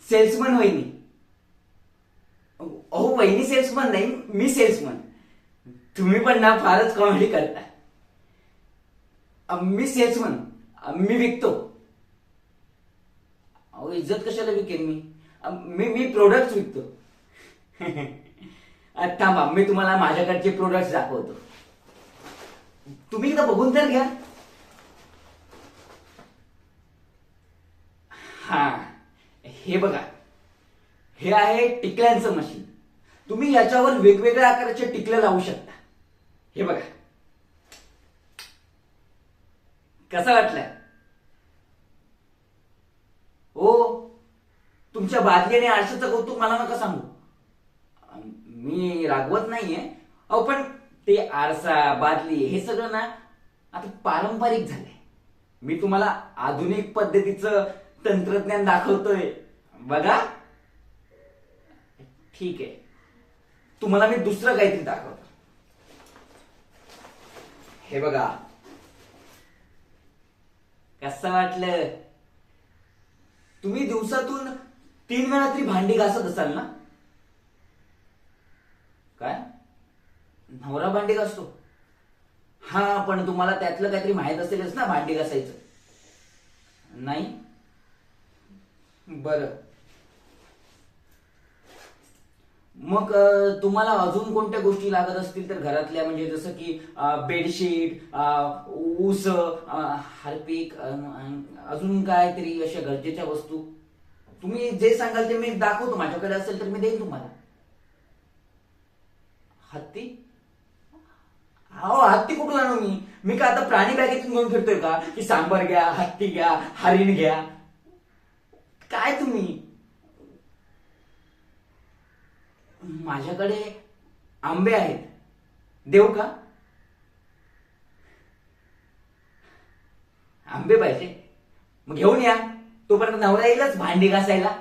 Salesman वहिनी. अहो वहिनी सेल्समन नाही, मी सेल्समन. तुम्ही पण ना फारच कॉमेडी करता. मी सेल्समन, मी विकतो. अहो इज्जत कशाला विकेन मी? मी मी प्रोडक्ट्स विकतो. थांबा, मी तुम्हाला माझ्याकडचे प्रोडक्ट्स दाखवतो. तुम्ही एकदा बघून तर घ्या. हा, हे बघा, हे आहे टिकल्यांचं मशीन. तुम्ही याच्यावर वेगवेगळ्या आकाराचे टिकल्या लावू शकता. हे बघा, कसं वाटलंय? हो, तुमच्या बादली आणि आरशाचं कौतुक मला नका सांगू. मी रागवत नाहीये. अहो पण ते आरसा, बादली हे सगळं ना आता पारंपरिक झालंय. मी तुम्हाला आधुनिक पद्धतीचं तंत्रज्ञान दाखवतोय. बघा, ठीक आहे, तुम्हाला मी दुसरं काहीतरी दाखवतो. हे बघा, कसं वाटलं? तुम्ही दिवसातून 3 वेळा तरी भांडी घासत असाल ना? काय? नवरा भांडी घासतो? हा, पण तुम्हाला त्यातलं काहीतरी माहित असेलच ना भांडी घासायचं. नाही? बरं, मग तुम्हाला अजून कोणत्या गोष्टी लागत असतील तर घरातल्या, म्हणजे जसं की बेडशीट, ऊस, हार्पिक, अजून काहीतरी अशा गरजेच्या वस्तू, तुम्ही जे सांगाल ते मी दाखवतो. माझ्याकडे असेल तर मी देईन तुम्हाला. हत्ती? अहो हत्ती कुठून आणू मी? मी का आता प्राणी बॅगेतून घेऊन फिरतोय का की सांबर घ्या, हत्ती घ्या, हरिण घ्या? काय तुम्ही? माझ्याकडे आंबे आहेत, देऊ का? आंबे पाहिजे? मग घेऊन या. तोपर्यंत नवरा येईलच भांडी घासायला.